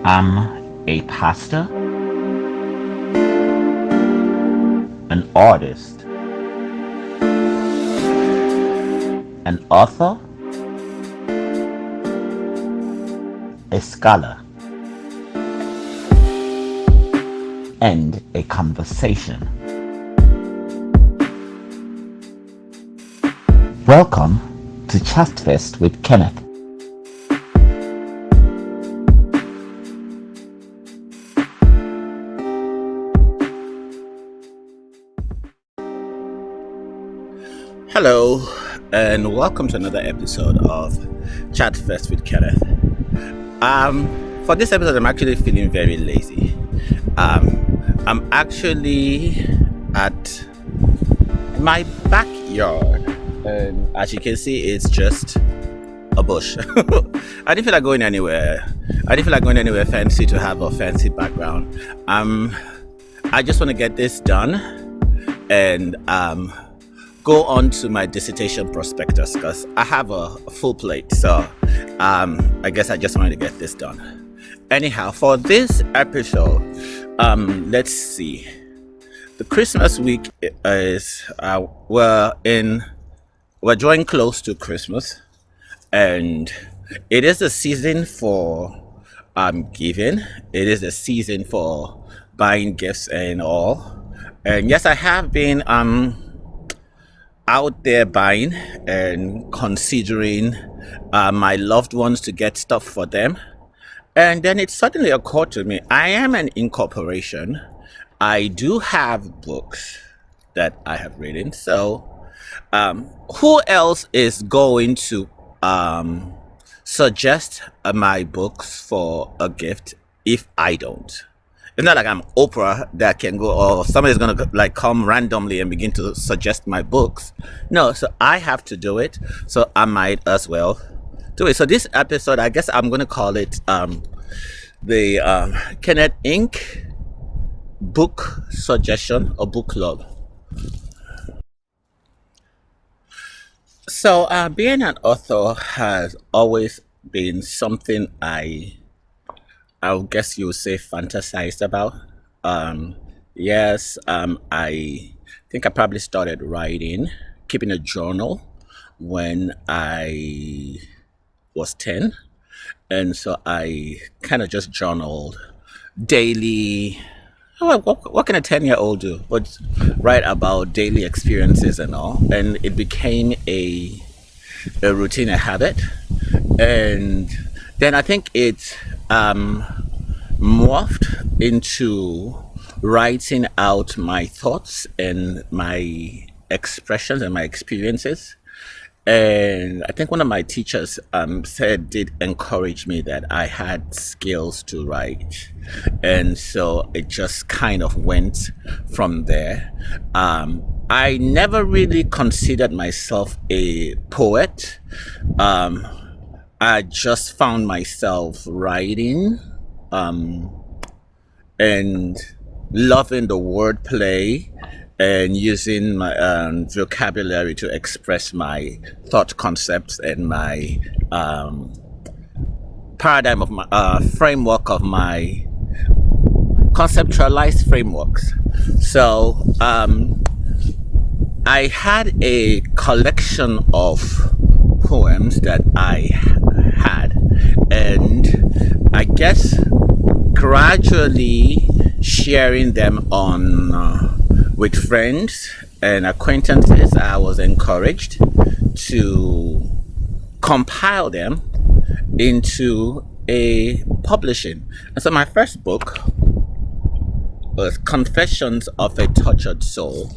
I'm a pastor, an artist, an author, a scholar, and a conversation. Welcome to Chatfest with Kenneth. Hello, and welcome to another episode of Chatfest with Kenneth. For this episode, I'm actually feeling very lazy. I'm actually at my backyard, and as you can see, it's just a bush. I didn't feel like going anywhere. Fancy to have a fancy background. I just want to get this done and go on to my dissertation prospectus because I have a full plate. So I guess I just wanted to get this done. Anyhow, for this episode, let's see. The Christmas week is we're drawing close to Christmas, and it is the season for giving. It is the season for buying gifts and all. And yes, I have been out there buying and considering my loved ones to get stuff for them. And then it suddenly occurred to me, I am an incorporation. I do have books that I have written. So who else is going to suggest my books for a gift if I don't? It's not like I'm Oprah that can go, or somebody's going to like come randomly and begin to suggest my books. No, so I have to do it. So I might as well do it. So this episode, I guess I'm going to call it the Kenneth Inc. book suggestion or book club. So being an author has always been something I guess you would say fantasized about. Yes, I think I probably started writing, keeping a journal when I was 10. And so I kind of just journaled daily. What can a 10-year-old do? But write about daily experiences and all. And it became a routine, a habit. And then I think it morphed into writing out my thoughts and my expressions and my experiences. And I think one of my teachers did encourage me that I had skills to write. And so it just kind of went from there. I never really considered myself a poet. I just found myself writing and loving the wordplay and using my vocabulary to express my thought concepts and my paradigm of my framework of my conceptualized frameworks. So I had a collection of poems that I had, and I guess gradually sharing them on with friends and acquaintances, I was encouraged to compile them into a publishing. And so my first book was Confessions of a Tortured Soul.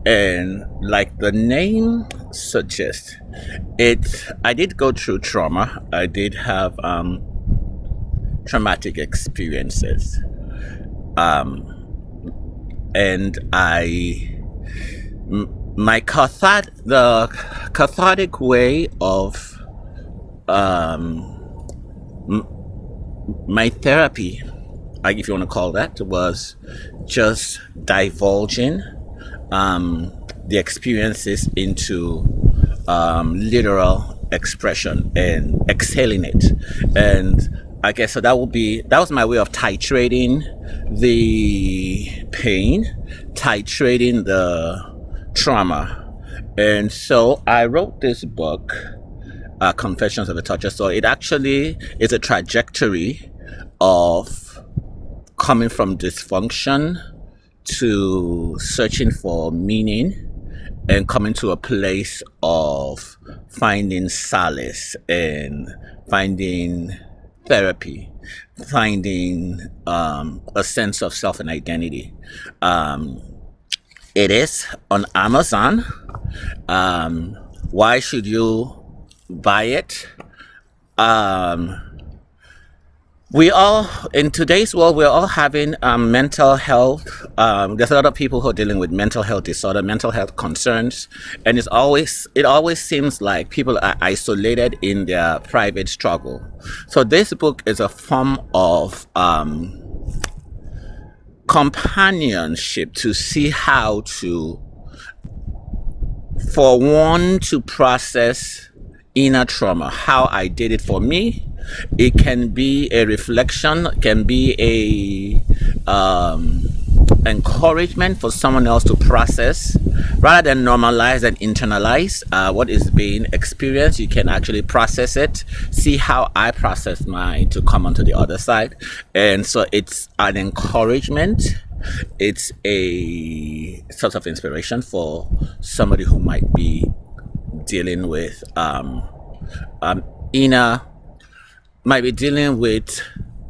And like the name suggests, I did go through trauma. I did have traumatic experiences. And the cathartic way of my therapy, if you want to call that, was just divulging the experiences into literal expression and exhaling it. And I guess so. That was my way of titrating the pain, titrating the trauma. And so I wrote this book, Confessions of a Torture. So it actually is a trajectory of coming from dysfunction to searching for meaning and coming to a place of finding solace and finding therapy, finding a sense of self and identity. It is on Amazon. Why should you buy it? We all, in today's world, we're all having mental health. There's a lot of people who are dealing with mental health disorder, mental health concerns, and it always seems like people are isolated in their private struggle. So this book is a form of companionship to see how to, for one, to process inner trauma, how I did it for me. It can be a reflection, can be a encouragement for someone else to process. Rather than normalize and internalize what is being experienced, you can actually process it, see how I process mine to come onto the other side. And so it's an encouragement. It's a sort of inspiration for somebody who might be dealing with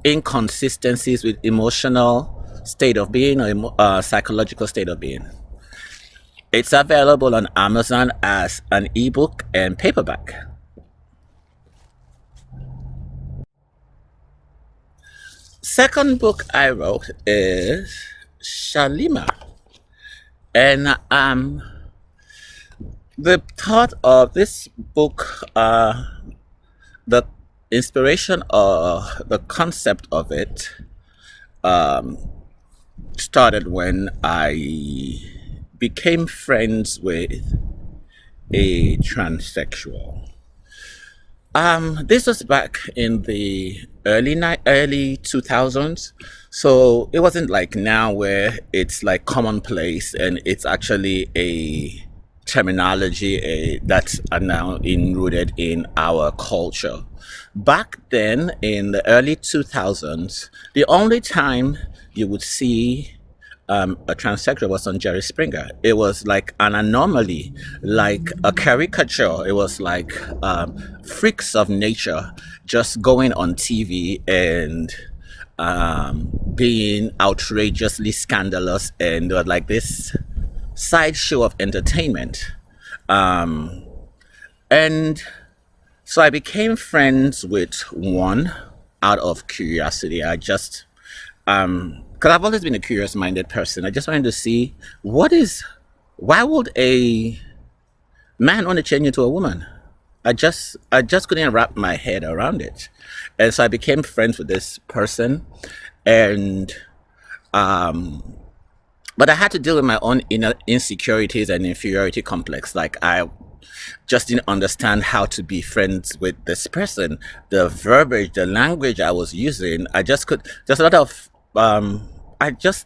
inconsistencies with emotional state of being or psychological state of being. It's available on Amazon as an ebook and paperback. Second book I wrote is Shalima. And the thought of this book, the inspiration or the concept of it started when I became friends with a transsexual. This was back in the early 2000s, so it wasn't like now where it's like commonplace and it's actually a terminology that's now enrooted in our culture. Back then, in the early 2000s, the only time you would see a transsexual was on Jerry Springer. It was like an anomaly, like a caricature. It was like freaks of nature just going on TV and being outrageously scandalous, and like this sideshow of entertainment. And so I became friends with one out of curiosity. I just, because I've always been a curious-minded person. I just wanted to see why would a man want to change into a woman? I just couldn't wrap my head around it. And so I became friends with this person, and but I had to deal with my own inner insecurities and inferiority complex. Like I just didn't understand how to be friends with this person. The verbiage, the language I was using, just a lot of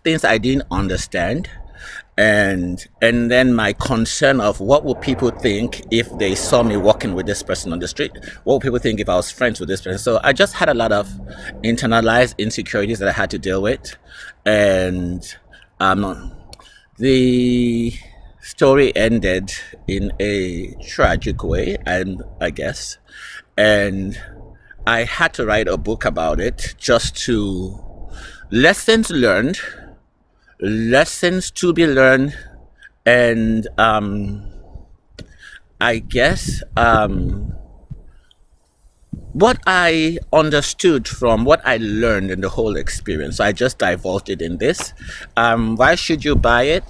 things I didn't understand. And then my concern of what would people think if they saw me walking with this person on the street? What would people think if I was friends with this person? So I just had a lot of internalized insecurities that I had to deal with. And the story ended in a tragic way, I guess. And I had to write a book about it, just to lessons learned, lessons to be learned, and I guess what I understood from what I learned in the whole experience. So I just divulged it in this. Why should you buy it?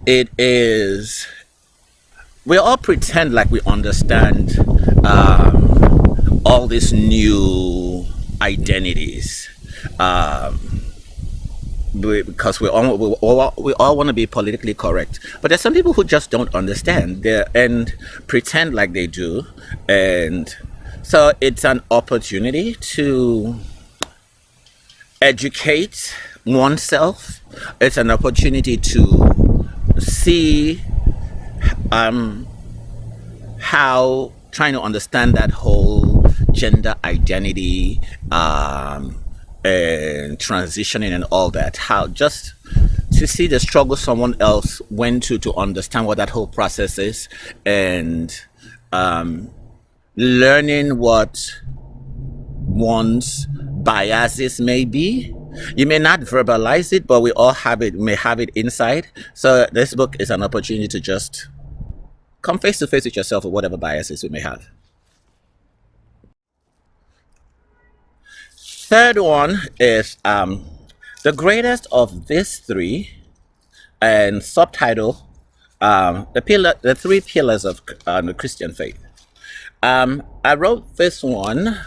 It is, we all pretend like we understand all these new identities, because we all want to be politically correct. But there's some people who just don't understand and pretend like they do, and So it's an opportunity to educate oneself. It's an opportunity to see how trying to understand that whole gender identity and transitioning and all that, how just to see the struggle someone else went to understand what that whole process is, and learning what one's biases may be. You may not verbalize it, but we all have it, may have it inside. So this book is an opportunity to just come face to face with yourself with whatever biases you may have. Third one is the greatest of these three, and subtitle the three pillars of the Christian faith. I wrote this one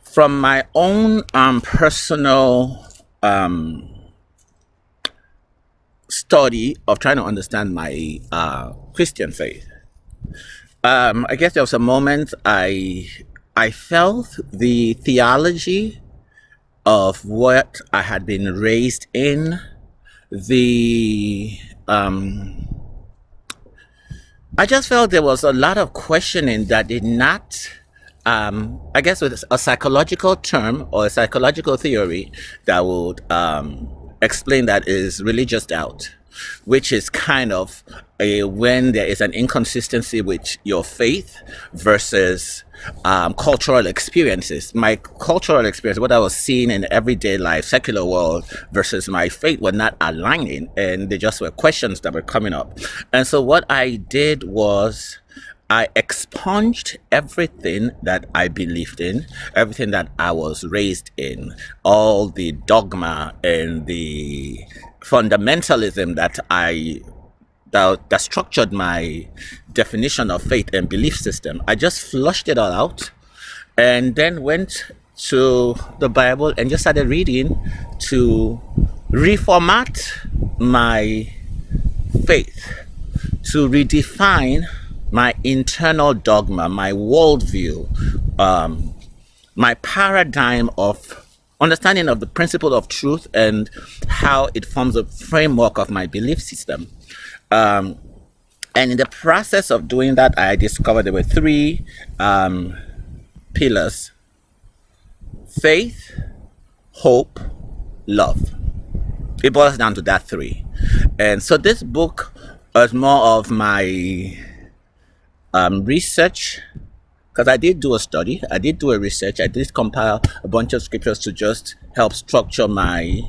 from my own personal study of trying to understand my Christian faith. I guess there was a moment I felt the theology of what I had been raised in, I just felt there was a lot of questioning that did not, I guess with a psychological term or a psychological theory that would explain that is religious doubt, which is kind of when there is an inconsistency with your faith versus cultural experiences. My cultural experience, what I was seeing in everyday life, secular world, versus my faith were not aligning, and they just were questions that were coming up. And so what I did was I expunged everything that I believed in, everything that I was raised in, all the dogma and the fundamentalism that structured my definition of faith and belief system. I just flushed it all out, and then went to the Bible and just started reading to reformat my faith, to redefine my internal dogma, my worldview, my paradigm of understanding of the principle of truth and how it forms a framework of my belief system. And in the process of doing that, I discovered there were three pillars: faith, hope, love. It boils down to that three. And so this book was more of my research, because I did do a study, I did do a research, I did compile a bunch of scriptures to just help structure my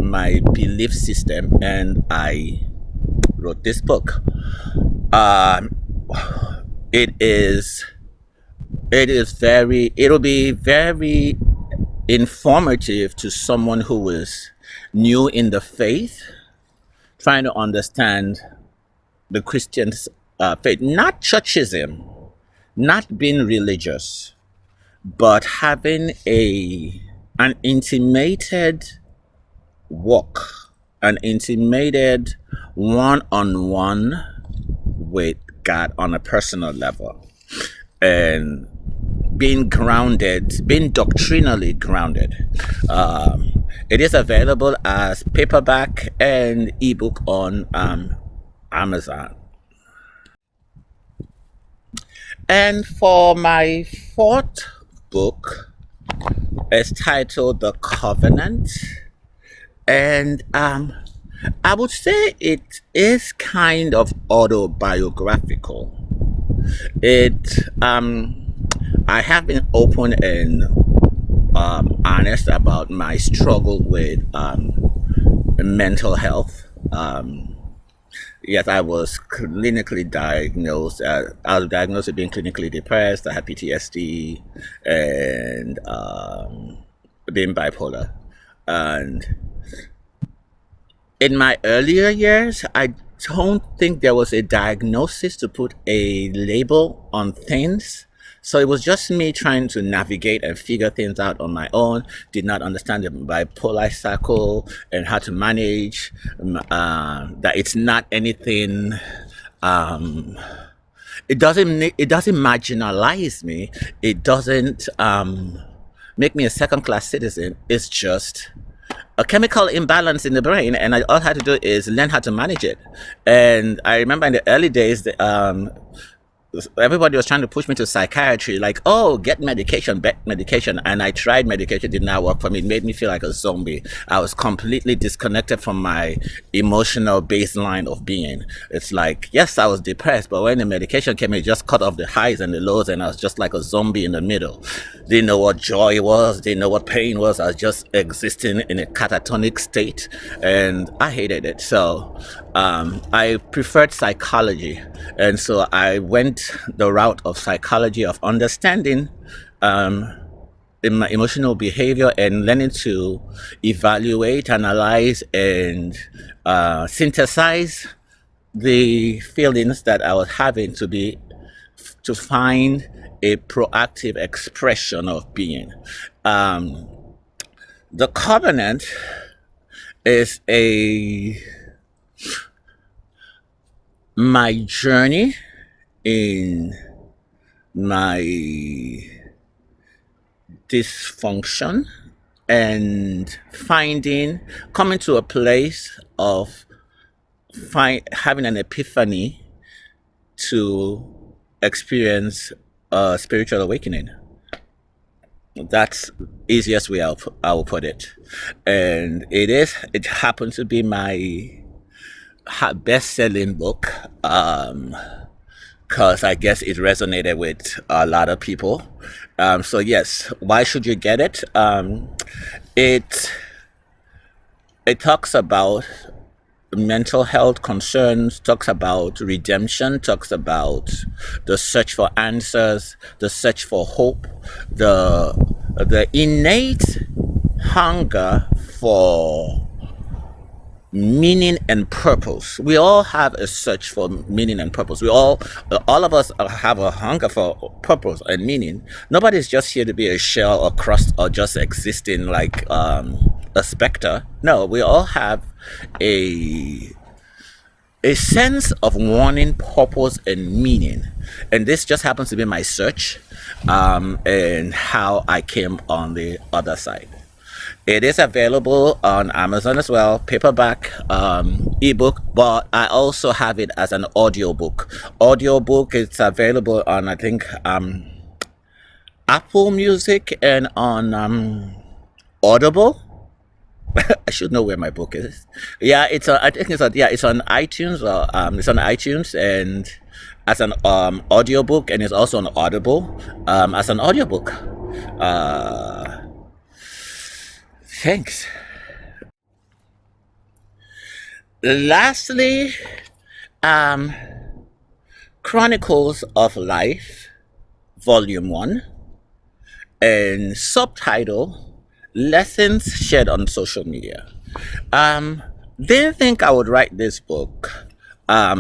my belief system, and I wrote this book. It'll be very informative to someone who is new in the faith, trying to understand the Christian faith, not churchism, not being religious, but having an intimated walk, an intimated one-on-one with God on a personal level, and being grounded, being doctrinally grounded. It is available as paperback and ebook on Amazon. And for my fourth book, it's titled The Covenant. And I would say it is kind of autobiographical. I have been open and honest about my struggle with mental health. Yes, I was clinically diagnosed. I was diagnosed with being clinically depressed. I had PTSD and being bipolar. And in my earlier years, I don't think there was a diagnosis to put a label on things. So it was just me trying to navigate and figure things out on my own. Did not understand the bipolar cycle and how to manage that. It's not anything. it doesn't marginalize me. It doesn't make me a second class citizen. It's just a chemical imbalance in the brain, and all I had to do is learn how to manage it. And I remember in the early days, everybody was trying to push me to psychiatry, like, oh, get medication. And I tried medication, did not work for me. It made me feel like a zombie. I was completely disconnected from my emotional baseline of being. It's like, yes, I was depressed, but when the medication came, it just cut off the highs and the lows, and I was just like a zombie in the middle. Didn't know what joy was, didn't know what pain was. I was just existing in a catatonic state, and I hated it. So I preferred psychology, and so I went the route of psychology, of understanding in my emotional behavior and learning to evaluate, analyze, and synthesize the feelings that I was having to find a proactive expression of being. The covenant is my journey in my dysfunction and coming to a place of having an epiphany to experience a spiritual awakening. That's easiest way I will put it. And it happened to be my best-selling book, because I guess it resonated with a lot of people. So yes, why should you get it? It talks about mental health concerns, talks about redemption, talks about the search for answers, the search for hope, the innate hunger for meaning and purpose. We all have a search for meaning and purpose. All of us have a hunger for purpose and meaning. Nobody's just here to be a shell or crust or just existing like a specter. No, we all have a sense of wanting purpose and meaning, and this just happens to be my search, and how I came on the other side. It is available on Amazon as well, paperback, ebook, but I also have it as an audiobook. It's available on, I think, Apple Music and on Audible. I should know where my book is. Yeah, it's on iTunes. It's on iTunes and as an audiobook, and it's also on Audible as an audiobook. Thanks. Lastly, Chronicles of Life, Volume 1, and subtitle, Lessons Shared on Social Media. Didn't think I would write this book. I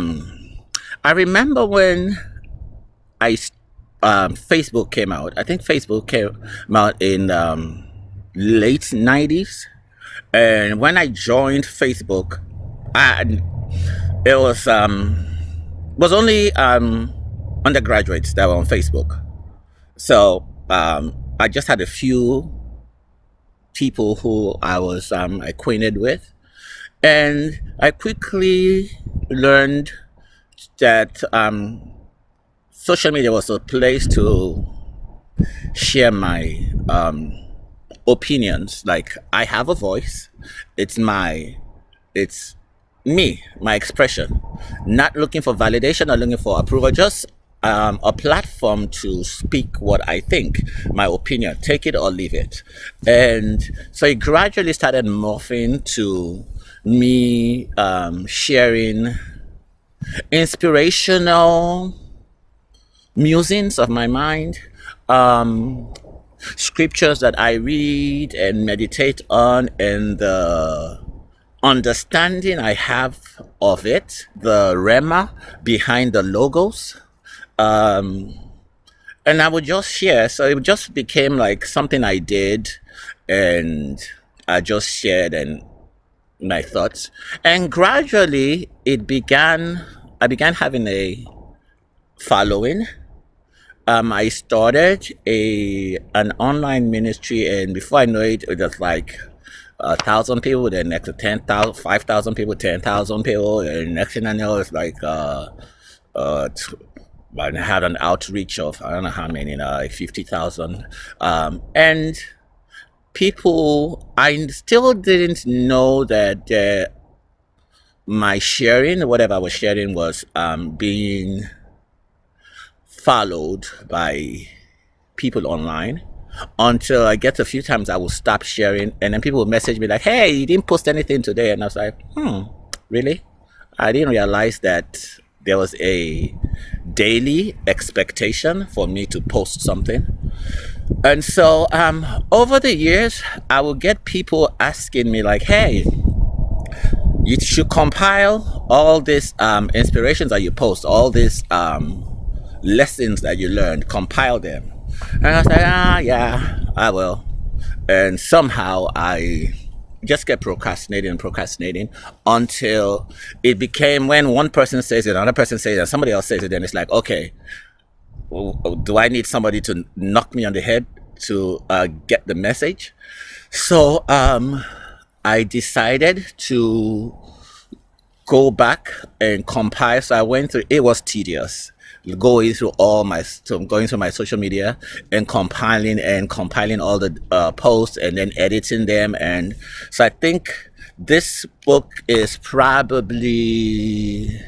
remember when Facebook came out. I think Facebook came out in late 90s, and when I joined Facebook, it was only undergraduates that were on Facebook. So I just had a few people who I was acquainted with, and I quickly learned that social media was a place to share my opinions. Like, I have a voice. It's me, my expression. Not looking for validation or looking for approval, just a platform to speak what I think, my opinion, take it or leave it. And so it gradually started morphing to me sharing inspirational musings of my mind, scriptures that I read and meditate on, and the understanding I have of it, the rema behind the logos. And I would just share. So it just became like something I did, and I just shared and my thoughts. And gradually I began having a following. I started an online ministry, and before I know it, it was like 1,000 people. Then next to 10,000, 5,000 people, 10,000 people, and next thing I know, it's like I had an outreach of I don't know how many, like 50,000, and people. I still didn't know that my sharing, whatever I was sharing, was being followed by people online, until I get a few times I will stop sharing, and then people will message me like, "Hey, you didn't post anything today," and I was like, really? I didn't realize that there was a daily expectation for me to post something. And so over the years, I will get people asking me like, "Hey, you should compile all these inspirations that you post, all these lessons that you learned, compile them." And I was like, yeah, I will. And somehow I just kept procrastinating until it became, when one person says it, another person says it, and somebody else says it, then it's like, okay, do I need somebody to knock me on the head to get the message? So I decided to go back and compile. So I went through, it was tedious going through my social media and compiling all the posts and then editing them. And so I think this book is probably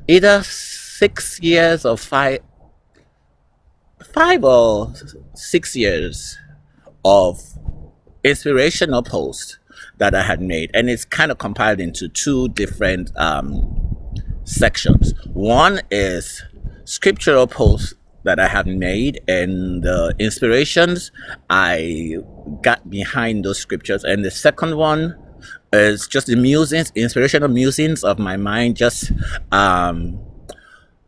either 6 years or five or 6 years of inspirational posts that I had made, and it's kind of compiled into two different sections. One is scriptural posts that I have made and the inspirations I got behind those scriptures, and the second one is just the musings, inspirational musings of my mind, just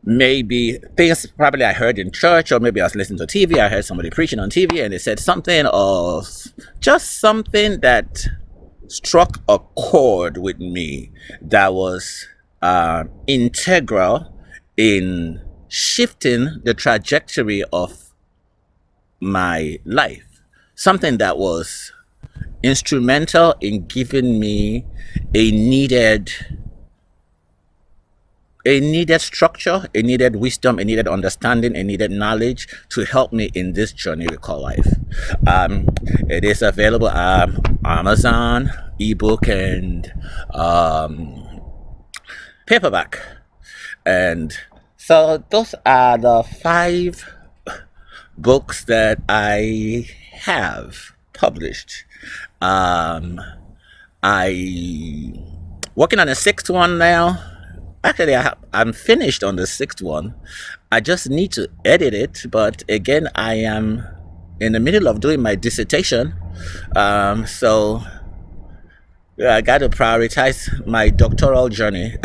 maybe things probably I heard in church, or maybe I was listening to TV, I heard somebody preaching on TV and they said something, or just something that struck a chord with me that was integral in shifting the trajectory of my life. Something that was instrumental in giving me a needed structure, a needed wisdom, a needed understanding, a needed knowledge to help me in this journey we call life. It is available Amazon, ebook, and paperback. And so those are the 5 books that I have published. I working on the 6th one now. Actually, I'm finished on the 6th one. I just need to edit it. But again, I am in the middle of doing my dissertation. So I got to prioritize my doctoral journey.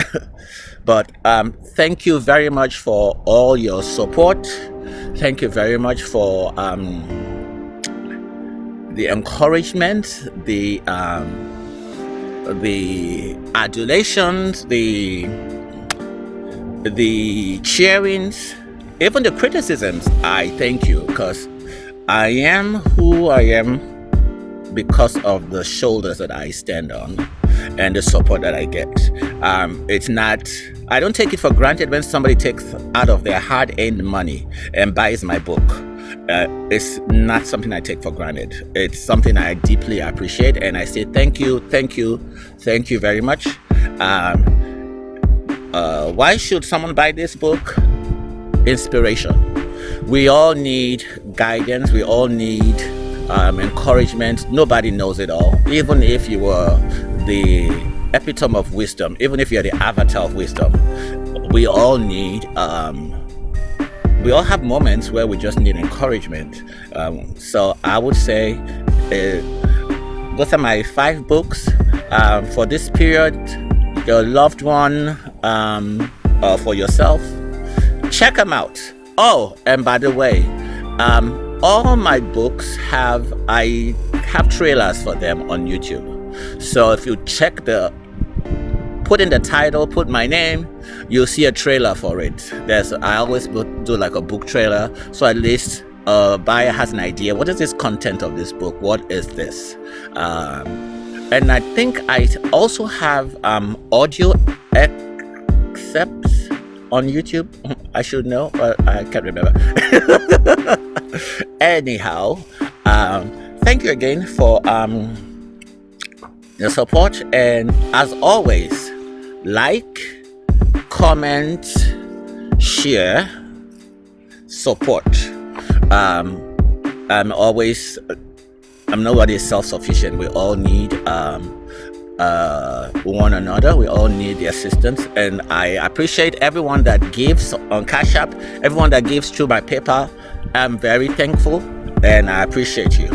But thank you very much for all your support. Thank you very much for the encouragement, the adulations, the cheerings, even the criticisms. I thank you, because I am who I am because of the shoulders that I stand on and the support that I get. It's not, I don't take it for granted when somebody takes out of their hard-earned money and buys my book. It's not something I take for granted. It's something I deeply appreciate, and I say thank you very much. Why should someone buy this book? Inspiration. We all need guidance. We all need encouragement. Nobody knows it all. Even if you were the epitome of wisdom, even if you're the avatar of wisdom, we all need we all have moments where we just need encouragement. So I would say those are my 5 books for this period. Your loved one, for yourself, check them out. Oh, and by the way, all my books I have trailers for them on YouTube. So if you check the put in the title, put my name, you'll see a trailer for it. I always do like a book trailer, so at least a buyer has an idea. What is this content of this book? What is this? And I think I also have audio excerpts on YouTube. I should know, but I can't remember. Anyhow, thank you again for your support, and as always, like, comment, share, support. Nobody is self-sufficient. We all need one another. We all need the assistance, and I appreciate everyone that gives on CashApp, everyone that gives through my PayPal. I'm very thankful, and I appreciate you.